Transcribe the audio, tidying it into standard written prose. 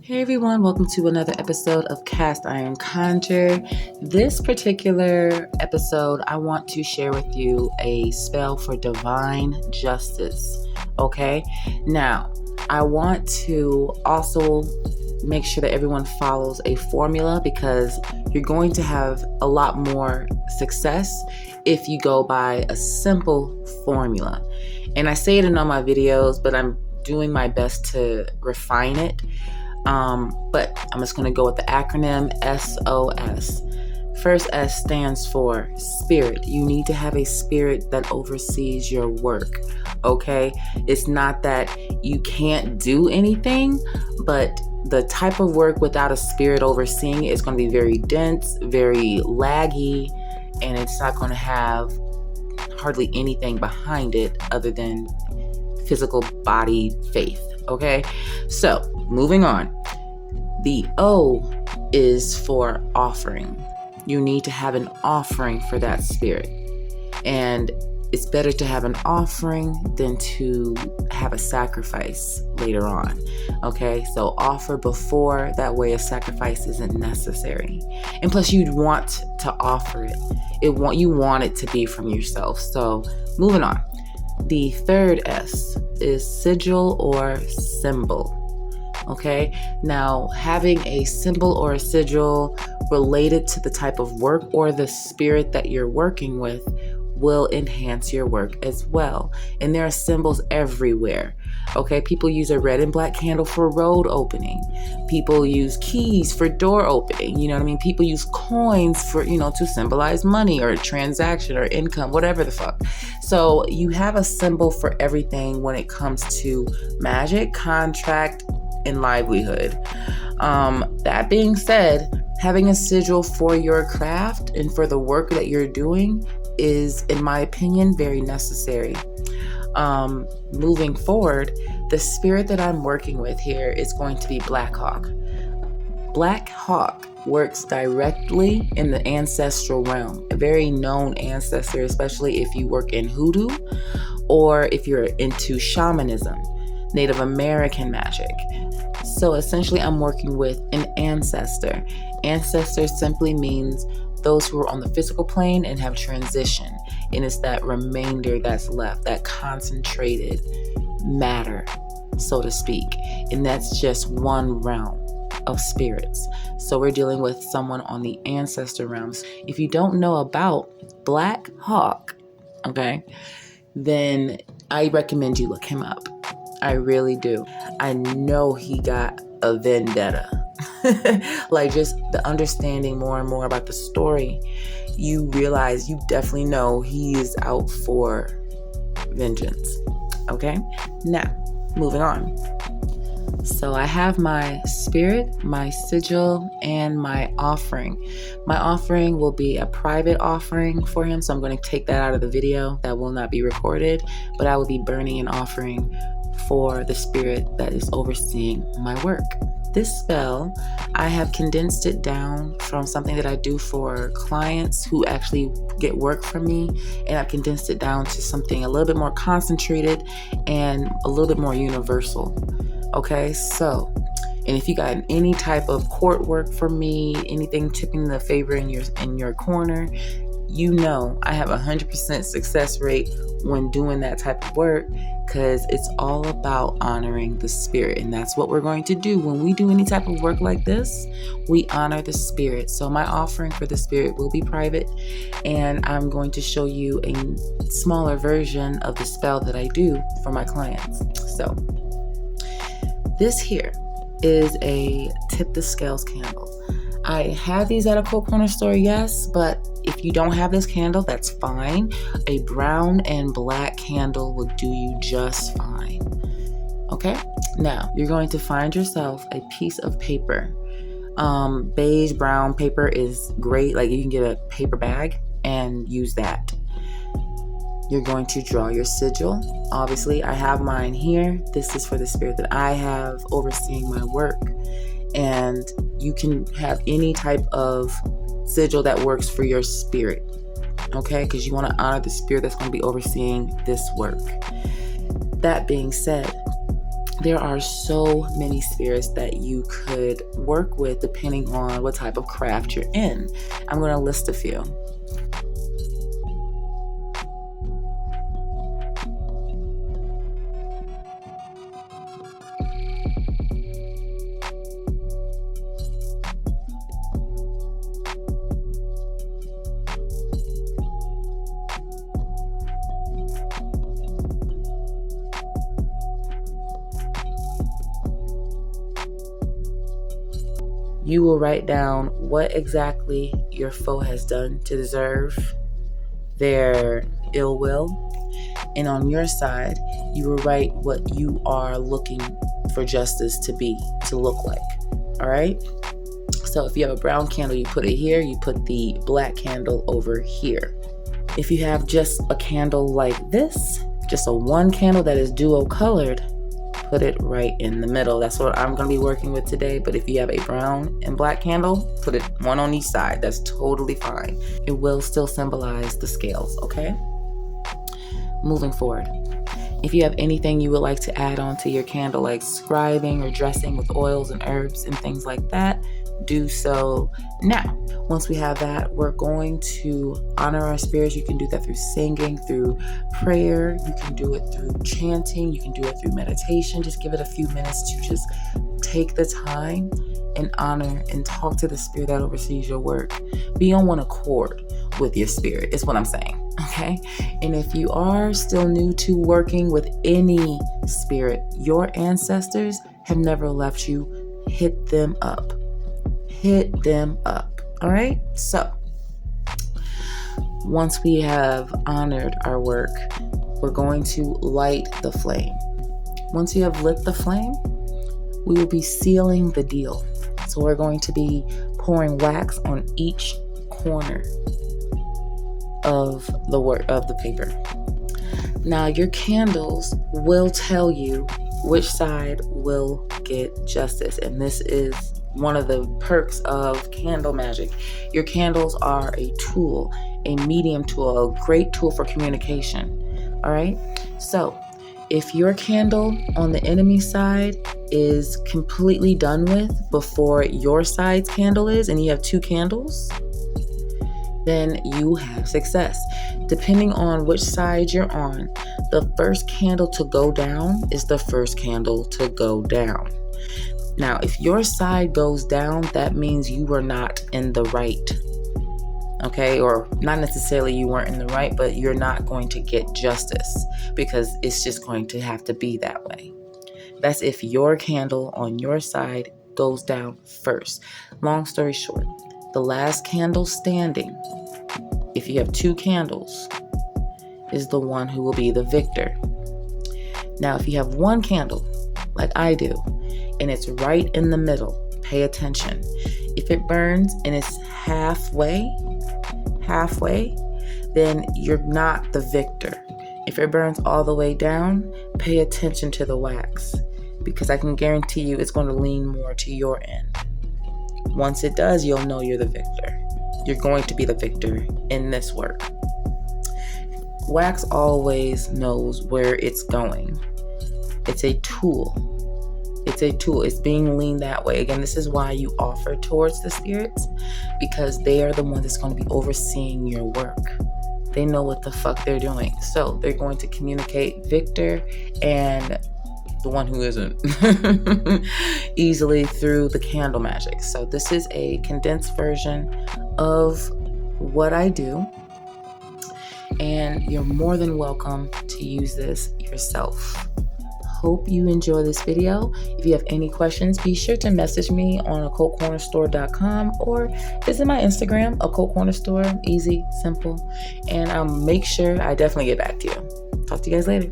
Hey everyone, welcome to another episode of Kast. I am Konjure. This particular episode, I want to share with you a spell for divine justice. Okay, now I want to also make sure that everyone follows a formula because you're going to have a lot more success if you go by a simple formula. And I say it in all my videos, but I'm doing my best to refine it. But I'm just going to go with the acronym S.o.s. First S stands for spirit. You need to have a spirit that oversees your work. Okay? It's not that you can't do anything, but the type of work without a spirit overseeing it is going to be very dense, very laggy, and it's not going to have hardly anything behind it other than physical body faith. Okay? So, moving on. The O is for offering. You need to have an offering for that spirit. And it's better to have an offering than to have a sacrifice later on. Okay, so offer before, that way a sacrifice isn't necessary. And plus you'd want to offer it. You want it to be from yourself. So moving on. The third S is sigil or symbol. Okay, now having a symbol or a sigil related to the type of work or the spirit that you're working with will enhance your work as well. And there are symbols everywhere. Okay, people use a red and black candle for road opening. People use keys for door opening. You know what I mean? People use coins for, to symbolize money or transaction or income, whatever the fuck. So you have a symbol for everything when it comes to magic, contract, and livelihood. That being said, having a sigil for your craft and for the work that you're doing is, in my opinion, very necessary. Moving forward, the spirit that I'm working with here is going to be Black Hawk. Black Hawk works directly in the ancestral realm, a very known ancestor, especially if you work in hoodoo or if you're into shamanism, Native American magic. So essentially, I'm working with an ancestor. Ancestor simply means those who are on the physical plane and have transitioned. And it's that remainder that's left, that concentrated matter, so to speak. And that's just one realm of spirits. So we're dealing with someone on the ancestor realms. If you don't know about Black Hawk, okay, then I recommend you look him up. I really do. I know he got a vendetta. Like just the understanding more and more about the story, you realize, you definitely know he is out for vengeance. Okay? Now, moving on. So I have my spirit, my sigil, and my offering. My offering will be a private offering for him, so I'm going to take that out of the video. That will not be recorded, but I will be burning an offering for the spirit that is overseeing my work. This spell, I have condensed it down from something that I do for clients who actually get work from me, and I've condensed it down to something a little bit more concentrated and a little bit more universal. Okay, so, and if you got any type of court work for me, anything tipping the favor in your corner, I have 100% success rate when doing that type of work, because it's all about honoring the spirit. And that's what we're going to do when we do any type of work like this. We honor the spirit. So my offering for the spirit will be private, and I'm going to show you a smaller version of the spell that I do for my clients. So this here is a tip the scales candle. I have these at a cold corner store, yes, but if you don't have this candle, that's fine. A brown and black candle will do you just fine. Okay? Now, you're going to find yourself a piece of paper. Beige, brown paper is great. Like, you can get a paper bag and use that. You're going to draw your sigil. Obviously, I have mine here. This is for the spirit that I have overseeing my work. And you can have any type of sigil that works for your spirit, okay? Because you want to honor the spirit that's going to be overseeing this work. That being said, There are so many spirits that you could work with depending on what type of craft you're in. I'm going to list a few. You will write down what exactly your foe has done to deserve their ill will. And on your side, you will write what you are looking for justice to be, to look like. All right? So if you have a brown candle, you put it here. You put the black candle over here. If you have just a candle like this, just a one candle that is duo colored, put it right in the middle. That's what I'm going to be working with today. But if you have a brown and black candle, put it one on each side. That's totally fine. It will still symbolize the scales, okay? Moving forward. If you have anything you would like to add on to your candle, like scribing or dressing with oils and herbs and things like that, do so now. Once we have that, we're going to honor our spirits. You can do that through singing, through prayer. You can do it through chanting. You can do it through meditation. Just give it a few minutes to just take the time and honor and talk to the spirit that oversees your work. Be on one accord with your spirit is what I'm saying. Okay. And if you are still new to working with any spirit, your ancestors have never left you. Hit them up. Hit them up. All right. So once we have honored our work, we're going to light the flame. Once you have lit the flame, we will be sealing the deal. So we're going to be pouring wax on each corner of the paper. Now your candles will tell you which side will get justice, and this is one of the perks of candle magic. Your candles are a tool, a medium tool, a great tool for communication. All right. So if your candle on the enemy side is completely done with before your side's candle is, and you have two candles, then you have success. Depending on which side you're on, the first candle to go down is the first candle to go down. Now, if your side goes down, that means you were not in the right. Okay, or not necessarily you weren't in the right, but you're not going to get justice because it's just going to have to be that way. That's if your candle on your side goes down first. Long story short, the last candle standing, if you have two candles, is the one who will be the victor. Now, if you have one candle, like I do, and it's right in the middle, pay attention. If it burns and it's halfway, then you're not the victor. If it burns all the way down, pay attention to the wax, because I can guarantee you it's going to lean more to your end. Once it does, you'll know you're the victor. You're going to be the victor in this work. Wax always knows where it's going. It's a tool. It's being leaned that way. Again, this is why you offer towards the spirits, because they are the ones that's going to be overseeing your work. They know what the fuck they're doing. So they're going to communicate Victor and the one who isn't easily through the candle magic. So this is a condensed version of what I do, and you're more than welcome to use this yourself. Hope you enjoy this video. If you have any questions, be sure to message me on occultcornerstore.com or visit my Instagram, Occult Corner Store. Easy, simple, and I'll make sure I definitely get back to you. Talk to you guys later.